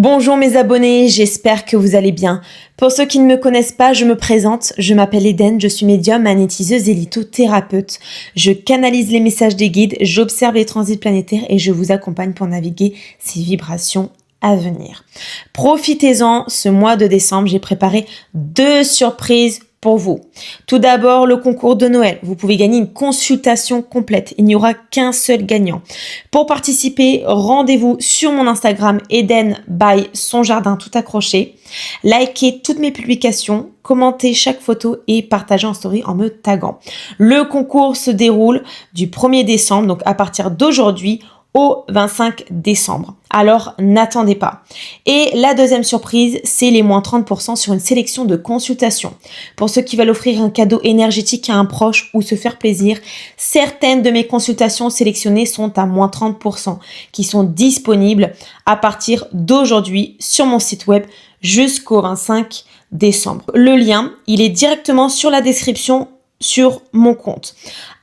Bonjour mes abonnés, j'espère que vous allez bien. Pour ceux qui ne me connaissent pas, je me présente, je m'appelle Eden, je suis médium, magnétiseuse et lithothérapeute. Je canalise les messages des guides, j'observe les transits planétaires et je vous accompagne pour naviguer ces vibrations à venir. Profitez-en, ce mois de décembre, j'ai préparé 2 surprises pour vous. Tout d'abord, le concours de Noël. Vous pouvez gagner une consultation complète. Il n'y aura qu'un seul gagnant. Pour participer, rendez-vous sur mon Instagram Eden by son jardin tout accroché. Likez toutes mes publications, commentez chaque photo et partagez en story en me taguant. Le concours se déroule du 1er décembre, donc à partir d'aujourd'hui, au 25 décembre. Alors, n'attendez pas. Et la deuxième surprise, c'est les moins 30% sur une sélection de consultations. Pour ceux qui veulent offrir un cadeau énergétique à un proche ou se faire plaisir, certaines de mes consultations sélectionnées sont à moins 30%, qui sont disponibles à partir d'aujourd'hui sur mon site web jusqu'au 25 décembre. Le lien, il est directement sur la description sur mon compte.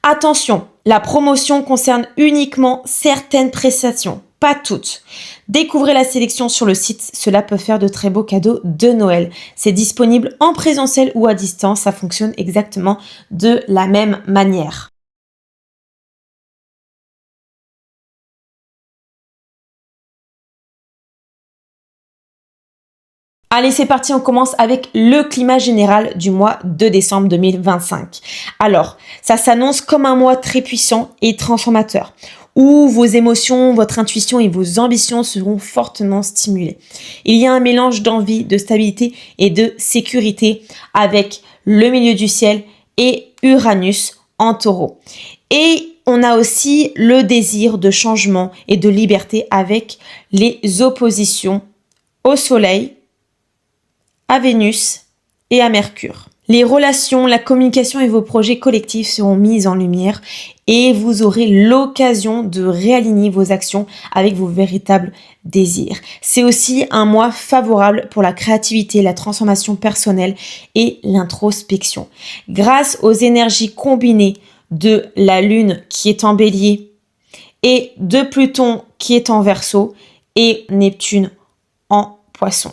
Attention, la promotion concerne uniquement certaines prestations, pas toutes. Découvrez la sélection sur le site, cela peut faire de très beaux cadeaux de Noël. C'est disponible en présentiel ou à distance, ça fonctionne exactement de la même manière. Allez, c'est parti, on commence avec le climat général du mois de décembre 2025. Alors, ça s'annonce comme un mois très puissant et transformateur, où vos émotions, votre intuition et vos ambitions seront fortement stimulées. Il y a un mélange d'envie, de stabilité et de sécurité avec le milieu du ciel et Uranus en taureau. Et on a aussi le désir de changement et de liberté avec les oppositions au soleil, à Vénus et à Mercure. Les relations, la communication et vos projets collectifs seront mis en lumière et vous aurez l'occasion de réaligner vos actions avec vos véritables désirs. C'est aussi un mois favorable pour la créativité, la transformation personnelle et l'introspection. Grâce aux énergies combinées de la Lune qui est en Bélier et de Pluton qui est en Verseau et Neptune en Poisson.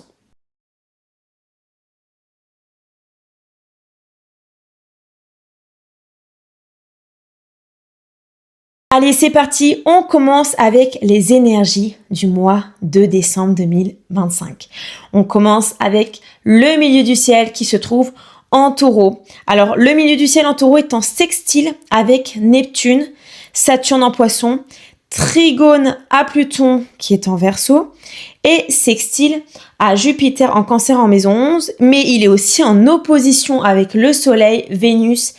Allez, c'est parti, on commence avec les énergies du mois de décembre 2025. On commence avec le milieu du ciel qui se trouve en taureau. Alors, le milieu du ciel en taureau est en sextile avec Neptune, Saturne en poisson, trigone à Pluton qui est en Verseau et sextile à Jupiter en cancer en maison 11, mais il est aussi en opposition avec le soleil, Vénus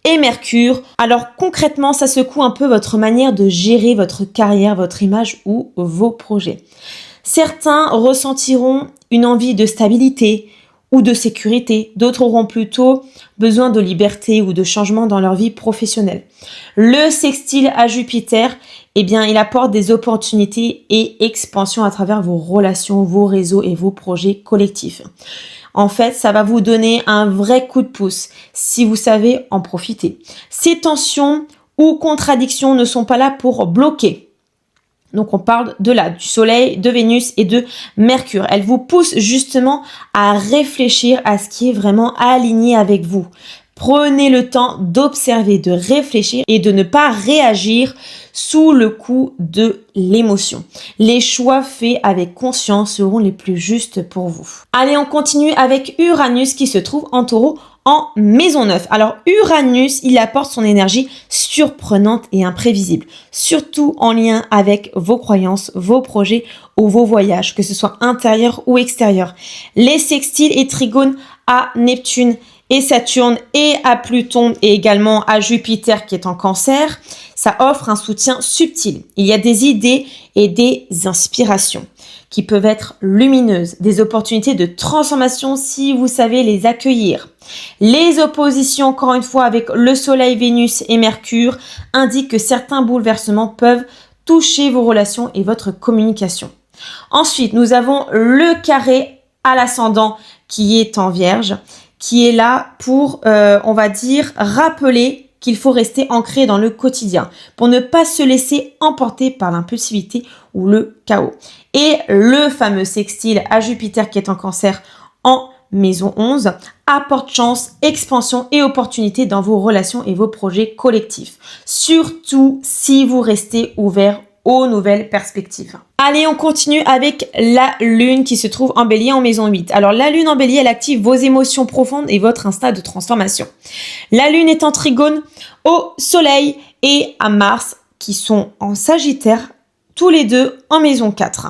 et Mercure. Alors concrètement, ça secoue un peu votre manière de gérer votre carrière, votre image ou vos projets. Certains ressentiront une envie de stabilité ou de sécurité, d'autres auront plutôt besoin de liberté ou de changement dans leur vie professionnelle. Le sextile à Jupiter, eh bien, il apporte des opportunités et expansion à travers vos relations, vos réseaux et vos projets collectifs. En fait, ça va vous donner un vrai coup de pouce si vous savez en profiter. Ces tensions ou contradictions ne sont pas là pour bloquer. Donc, on parle de là, du Soleil, de Vénus et de Mercure. Elles vous poussent justement à réfléchir à ce qui est vraiment aligné avec vous. Prenez le temps d'observer, de réfléchir et de ne pas réagir sous le coup de l'émotion. Les choix faits avec conscience seront les plus justes pour vous. Allez, on continue avec Uranus qui se trouve en taureau en maison 9. Alors Uranus, il apporte son énergie surprenante et imprévisible, surtout en lien avec vos croyances, vos projets ou vos voyages, que ce soit intérieur ou extérieur. Les sextiles et trigones à Neptune et Saturne et à Pluton et également à Jupiter qui est en cancer, ça offre un soutien subtil. Il y a des idées et des inspirations qui peuvent être lumineuses, des opportunités de transformation si vous savez les accueillir. Les oppositions, encore une fois, avec le Soleil, Vénus et Mercure indiquent que certains bouleversements peuvent toucher vos relations et votre communication. Ensuite, nous avons le carré à l'ascendant qui est en Vierge, qui est là pour, on va dire, rappeler qu'il faut rester ancré dans le quotidien pour ne pas se laisser emporter par l'impulsivité ou le chaos. Et le fameux sextile à Jupiter qui est en Cancer en maison 11 apporte chance, expansion et opportunité dans vos relations et vos projets collectifs. Surtout si vous restez ouvert aux nouvelles perspectives. Allez, on continue avec la lune qui se trouve en bélier en maison 8. Alors la lune en bélier, elle active vos émotions profondes et votre instinct de transformation. La lune est en trigone au soleil et à Mars qui sont en Sagittaire, tous les deux en maison 4.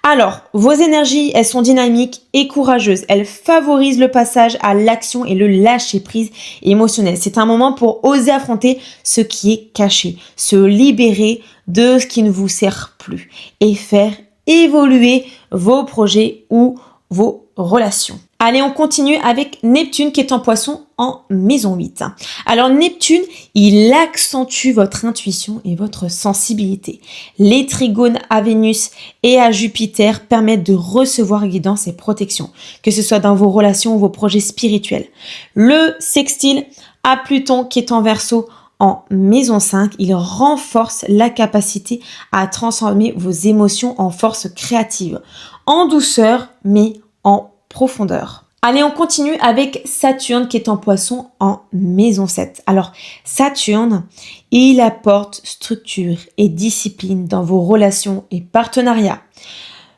Alors, vos énergies, elles sont dynamiques et courageuses. Elles favorisent le passage à l'action et le lâcher-prise émotionnel. C'est un moment pour oser affronter ce qui est caché, se libérer de ce qui ne vous sert plus et faire évoluer vos projets ou vos relations. Allez, on continue avec Neptune qui est en Poisson en maison 8. Alors Neptune, il accentue votre intuition et votre sensibilité. Les trigones à Vénus et à Jupiter permettent de recevoir guidance et protection, que ce soit dans vos relations ou vos projets spirituels. Le sextile à Pluton qui est en Verseau en maison 5, il renforce la capacité à transformer vos émotions en force créative, en douceur mais en profondeur. Allez, on continue avec Saturne qui est en Poisson en maison 7. Alors, Saturne, il apporte structure et discipline dans vos relations et partenariats.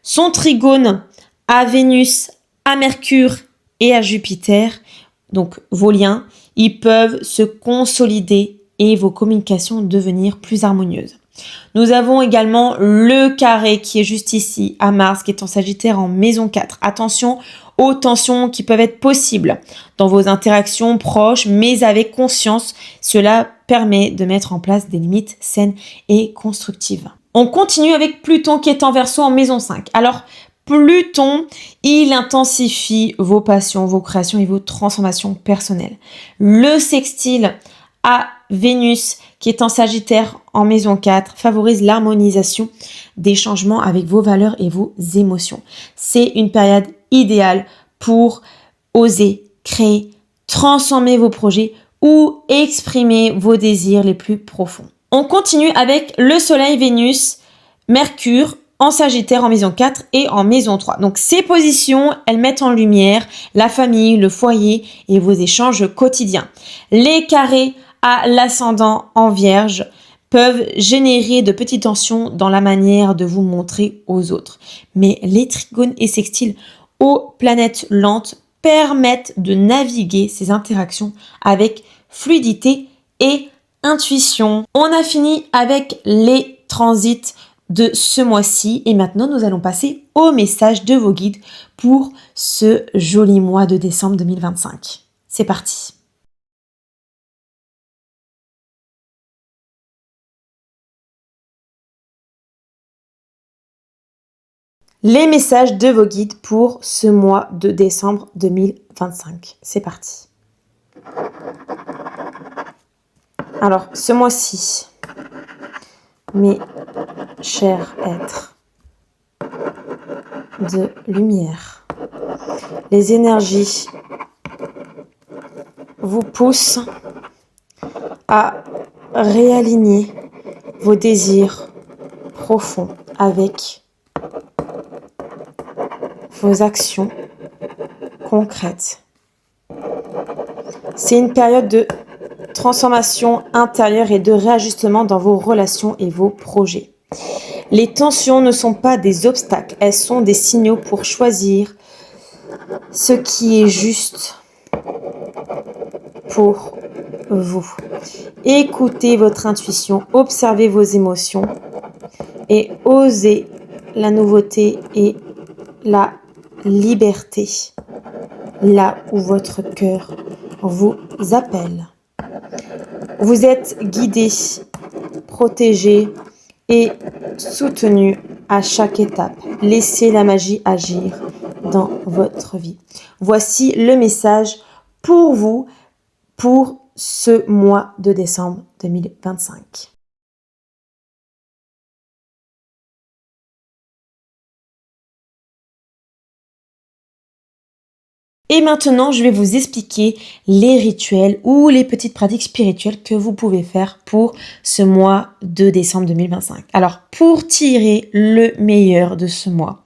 Son trigone à Vénus, à Mercure et à Jupiter, donc vos liens, ils peuvent se consolider et vos communications devenir plus harmonieuses. Nous avons également le carré qui est juste ici, à Mars, qui est en Sagittaire en maison 4. Attention aux tensions qui peuvent être possibles dans vos interactions proches, mais avec conscience. Cela permet de mettre en place des limites saines et constructives. On continue avec Pluton qui est en Verseau en maison 5. Alors, Pluton, il intensifie vos passions, vos créations et vos transformations personnelles. Le sextile à Vénus, qui est en Sagittaire en maison 4, favorise l'harmonisation des changements avec vos valeurs et vos émotions. C'est une période idéale pour oser créer, transformer vos projets ou exprimer vos désirs les plus profonds. On continue avec le Soleil, Vénus, Mercure en Sagittaire en maison 4 et en maison 3. Donc ces positions, elles mettent en lumière la famille, le foyer et vos échanges quotidiens. Les carrés à l'ascendant en Vierge peuvent générer de petites tensions dans la manière de vous montrer aux autres. Mais les trigones et sextiles aux planètes lentes permettent de naviguer ces interactions avec fluidité et intuition. On a fini avec les transits de ce mois-ci et maintenant nous allons passer au message de vos guides pour ce joli mois de décembre 2025. C'est parti! Les messages de vos guides pour ce mois de décembre 2025. C'est parti. Alors, ce mois-ci, mes chers êtres de lumière, les énergies vous poussent à réaligner vos désirs profonds avec vos actions concrètes. C'est une période de transformation intérieure et de réajustement dans vos relations et vos projets. Les tensions ne sont pas des obstacles, elles sont des signaux pour choisir ce qui est juste pour vous. Écoutez votre intuition, observez vos émotions et osez la nouveauté et la liberté là où votre cœur vous appelle. Vous êtes guidé, protégé et soutenu à chaque étape. Laissez la magie agir dans votre vie. Voici le message pour vous pour ce mois de décembre 2025. Et maintenant, je vais vous expliquer les rituels ou les petites pratiques spirituelles que vous pouvez faire pour ce mois de décembre 2025. Alors, pour tirer le meilleur de ce mois,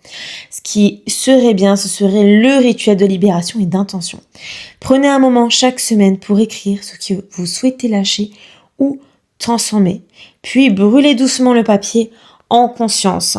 ce qui serait bien, ce serait le rituel de libération et d'intention. Prenez un moment chaque semaine pour écrire ce que vous souhaitez lâcher ou transformer, puis brûlez doucement le papier en conscience.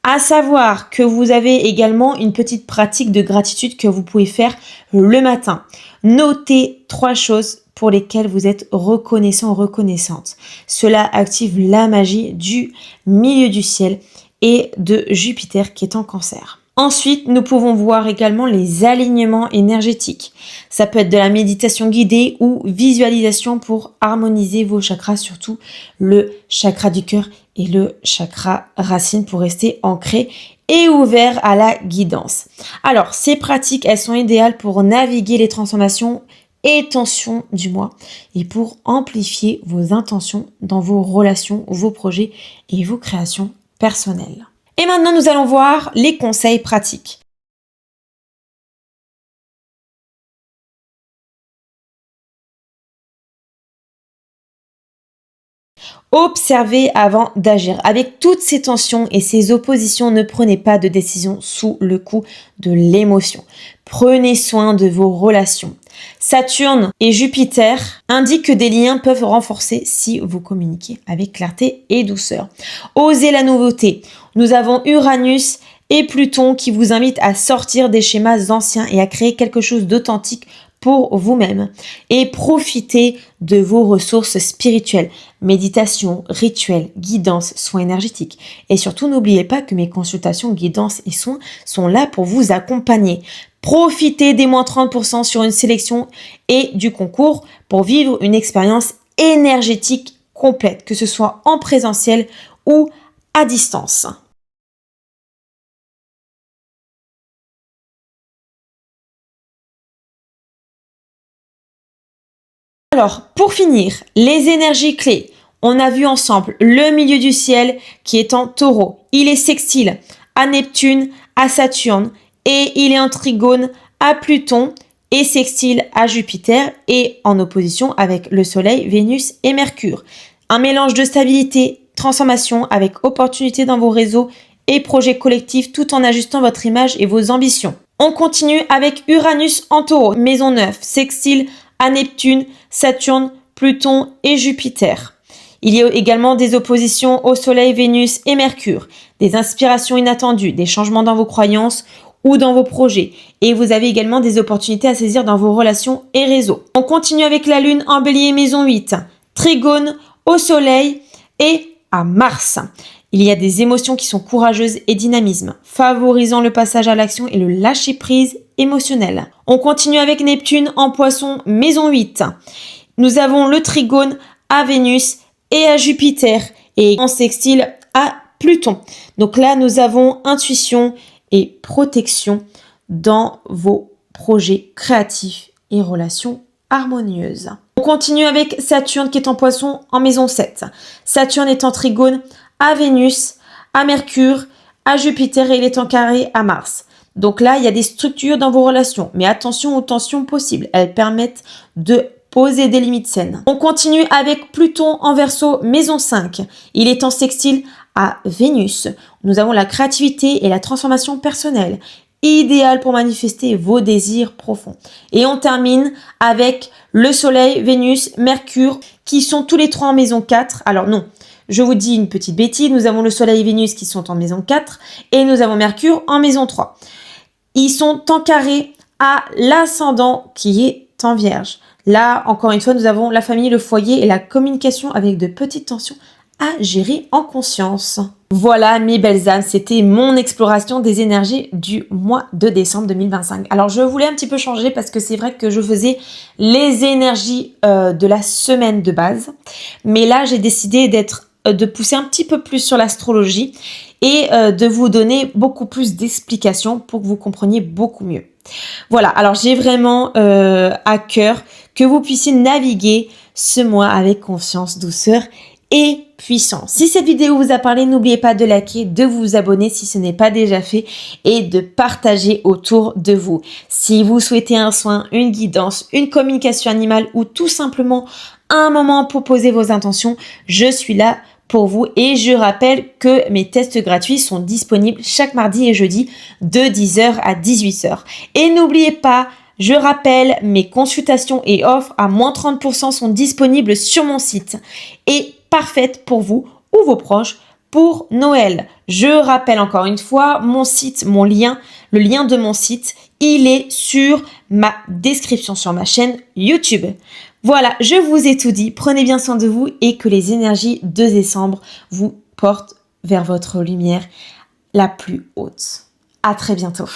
À savoir que vous avez également une petite pratique de gratitude que vous pouvez faire le matin. Notez 3 choses pour lesquelles vous êtes reconnaissant ou reconnaissante. Cela active la magie du milieu du ciel et de Jupiter qui est en Cancer. Ensuite, nous pouvons voir également les alignements énergétiques. Ça peut être de la méditation guidée ou visualisation pour harmoniser vos chakras, surtout le chakra du cœur et le chakra racine pour rester ancré et ouvert à la guidance. Alors, ces pratiques, elles sont idéales pour naviguer les transformations et tensions du mois et pour amplifier vos intentions dans vos relations, vos projets et vos créations personnelles. Et maintenant, nous allons voir les conseils pratiques. Observez avant d'agir. Avec toutes ces tensions et ces oppositions, ne prenez pas de décision sous le coup de l'émotion. Prenez soin de vos relations. Saturne et Jupiter indiquent que des liens peuvent renforcer si vous communiquez avec clarté et douceur. Osez la nouveauté. Nous avons Uranus et Pluton qui vous invitent à sortir des schémas anciens et à créer quelque chose d'authentique pour vous-même et profitez de vos ressources spirituelles, méditation, rituels, guidance, soins énergétiques. Et surtout, n'oubliez pas que mes consultations, guidance et soins sont là pour vous accompagner. Profitez des moins 30% sur une sélection et du concours pour vivre une expérience énergétique complète, que ce soit en présentiel ou à distance. Alors, pour finir, les énergies clés. On a vu ensemble le milieu du ciel qui est en Taureau. Il est sextile à Neptune, à Saturne et il est en trigone à Pluton et sextile à Jupiter et en opposition avec le Soleil, Vénus et Mercure. Un mélange de stabilité, transformation avec opportunité dans vos réseaux et projets collectifs tout en ajustant votre image et vos ambitions. On continue avec Uranus en Taureau, maison 9, sextile à Neptune, Saturne, Pluton et Jupiter. Il y a également des oppositions au Soleil, Vénus et Mercure, des inspirations inattendues, des changements dans vos croyances ou dans vos projets. Et vous avez également des opportunités à saisir dans vos relations et réseaux. On continue avec la Lune en Bélier, maison 8, trigone au Soleil et à Mars. Il y a des émotions qui sont courageuses et dynamisme, favorisant le passage à l'action et le lâcher-prise émotionnel. On continue avec Neptune en Poisson, maison 8. Nous avons le trigone à Vénus et à Jupiter et en sextile à Pluton. Donc là, nous avons intuition et protection dans vos projets créatifs et relations harmonieuses. On continue avec Saturne qui est en Poisson en maison 7. Saturne est en trigone à Vénus, à Mercure, à Jupiter et il est en carré à Mars. Donc là, il y a des structures dans vos relations, mais attention aux tensions possibles. Elles permettent de poser des limites saines. On continue avec Pluton en Verseau, maison 5. Il est en sextile à Vénus. Nous avons la créativité et la transformation personnelle, idéal pour manifester vos désirs profonds. Et on termine avec le Soleil, Vénus, Mercure, qui sont tous les trois en maison 4. Alors non, je vous dis une petite bêtise, nous avons le Soleil et Vénus qui sont en maison 4 et nous avons Mercure en maison 3. Ils sont en carré à l'ascendant qui est en Vierge. Là, encore une fois, nous avons la famille, le foyer et la communication avec de petites tensions à gérer en conscience. Voilà mes belles âmes, c'était mon exploration des énergies du mois de décembre 2025. Alors je voulais un petit peu changer parce que c'est vrai que je faisais les énergies de la semaine de base. Mais là j'ai décidé de pousser un petit peu plus sur l'astrologie et de vous donner beaucoup plus d'explications pour que vous compreniez beaucoup mieux. Voilà, alors j'ai vraiment à cœur que vous puissiez naviguer ce mois avec confiance, douceur et puissant. Si cette vidéo vous a parlé, n'oubliez pas de liker, de vous abonner si ce n'est pas déjà fait et de partager autour de vous. Si vous souhaitez un soin, une guidance, une communication animale ou tout simplement un moment pour poser vos intentions, je suis là pour vous et je rappelle que mes tests gratuits sont disponibles chaque mardi et jeudi de 10h à 18h. Et n'oubliez pas, je rappelle, mes consultations et offres à moins 30% sont disponibles sur mon site et parfaites pour vous ou vos proches pour Noël. Je rappelle encore une fois, mon site, mon lien, le lien de mon site, il est sur ma description sur ma chaîne YouTube. Voilà, je vous ai tout dit. Prenez bien soin de vous et que les énergies de décembre vous portent vers votre lumière la plus haute. À très bientôt.